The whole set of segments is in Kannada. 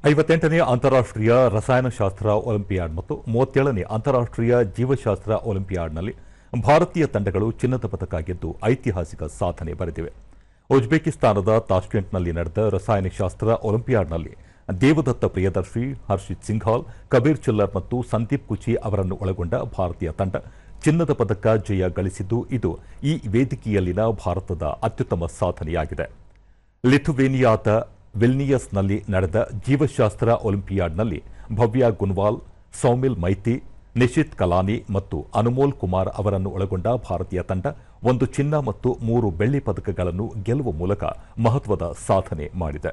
58ನೇ ಅಂತಾರಾಷ್ಟ್ರೀಯ ರಸಾಯನಶಾಸ್ತ್ರ ಒಲಿಂಪಿಯಾಡ್ ಮತ್ತು 37ನೇ ಅಂತಾರಾಷ್ಟ್ರೀಯ ಜೀವಶಾಸ್ತ್ರ ಒಲಿಂಪಿಯಾಡ್ನಲ್ಲಿ ಭಾರತೀಯ ತಂಡಗಳು ಚಿನ್ನದ ಪದಕ ಗೆದ್ದು ಐತಿಹಾಸಿಕ ಸಾಧನೆ ಬರೆದಿವೆ. ಉಜ್ಬೇಕಿಸ್ತಾನದ ತಾಷ್ಕೆಂಟ್ನಲ್ಲಿ ನಡೆದ ರಸಾಯನಶಾಸ್ತ್ರ ಒಲಿಂಪಿಯಾಡ್ನಲ್ಲಿ ದೇವದತ್ತ ಪ್ರಿಯದರ್ಶಿ, ಹರ್ಷಿತ್ ಸಿಂಘಾಲ್, ಕಬೀರ್ ಚಿಲ್ಲರ್ ಮತ್ತು ಸಂದೀಪ್ ಕುಚಿ ಅವರನ್ನು ಒಳಗೊಂಡ ಭಾರತೀಯ ತಂಡ ಚಿನ್ನದ ಪದಕ ಜಯ ಗಳಿಸಿದ್ದು, ಇದು ಈ ವೇದಿಕೆಯಲ್ಲಿನ ಭಾರತದ ಅತ್ಯುತ್ತಮ ಸಾಧನೆಯಾಗಿದೆ. ಲಿಥುವೇನಿಯಾದ ವಿಲ್ನಿಯಸ್ನಲ್ಲಿ ನಡೆದ ಜೀವಶಾಸ್ತ್ರ ಒಲಿಂಪಿಯಾಡ್ನಲ್ಲಿ ಭವ್ಯ ಗುನ್ವಾಲ್, ಸೌಮಿಲ್ ಮೈತಿ, ನಿಶಿತ್ ಕಲಾನಿ ಮತ್ತು ಅನುಮೋಲ್ ಕುಮಾರ್ ಅವರನ್ನು ಒಳಗೊಂಡ ಭಾರತೀಯ ತಂಡ 1 ಚಿನ್ನ ಮತ್ತು 3 ಬೆಳ್ಳಿ ಪದಕಗಳನ್ನು ಗೆಲ್ಲುವ ಮೂಲಕ ಮಹತ್ವದ ಸಾಧನೆ ಮಾಡಿದೆ.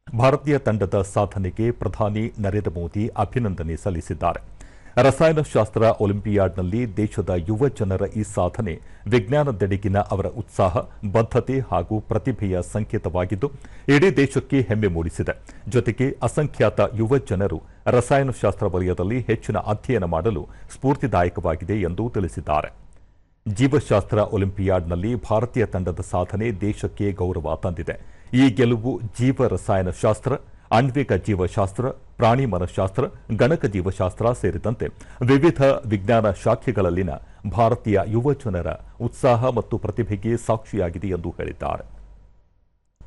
ಭಾರತೀಯ ತಂಡದ ಸಾಧನೆಗೆ ಪ್ರಧಾನಿ ನರೇಂದ್ರ ಮೋದಿ ಅಭಿನಂದನೆ ಸಲ್ಲಿಸಿದ್ದಾರೆ. ರಸಾಯನಶಾಸ್ತ್ರ ಒಲಿಂಪಿಯಾಡ್ನಲ್ಲಿ ದೇಶದ ಯುವ ಜನರ ಈ ಸಾಧನೆ ವಿಜ್ಞಾನದೆಡೆಗಿನ ಅವರ ಉತ್ಸಾಹ, ಬದ್ಧತೆ ಹಾಗೂ ಪ್ರತಿಭೆಯ ಸಂಕೇತವಾಗಿದ್ದು, ಇಡೀ ದೇಶಕ್ಕೆ ಹೆಮ್ಮೆ ಮೂಡಿಸಿದೆ. ಜೊತೆಗೆ ಅಸಂಖ್ಯಾತ ಯುವ ಜನರು ರಸಾಯನಶಾಸ್ತ್ರ ವಲಯದಲ್ಲಿ ಹೆಚ್ಚಿನ ಅಧ್ಯಯನ ಮಾಡಲು ಸ್ಫೂರ್ತಿದಾಯಕವಾಗಿದೆ ಎಂದು ತಿಳಿಸಿದ್ದಾರೆ. ಜೀವಶಾಸ್ತ್ರ ಒಲಿಂಪಿಯಾಡ್ನಲ್ಲಿ ಭಾರತೀಯ ತಂಡದ ಸಾಧನೆ ದೇಶಕ್ಕೆ ಗೌರವ ತಂದಿದೆ. ಈ ಗೆಲುವು ಜೀವ ರಸಾಯನಶಾಸ್ತ್ರ, ಆಣ್ವಿಕ ಜೀವಶಾಸ್ತ್ರ, ಪ್ರಾಣಿ ಮನಃಶಾಸ್ತ್ರ, ಗಣಕ ಜೀವಶಾಸ್ತ್ರ ಸೇರಿದಂತೆ ವಿವಿಧ ವಿಜ್ಞಾನ ಶಾಖೆಗಳಲ್ಲಿನ ಭಾರತೀಯ ಯುವ ಜನರ ಉತ್ಸಾಹ ಮತ್ತು ಪ್ರತಿಭೆಗೆ ಸಾಕ್ಷಿಯಾಗಿದೆ ಎಂದು ಹೇಳಿದ್ದಾರೆ.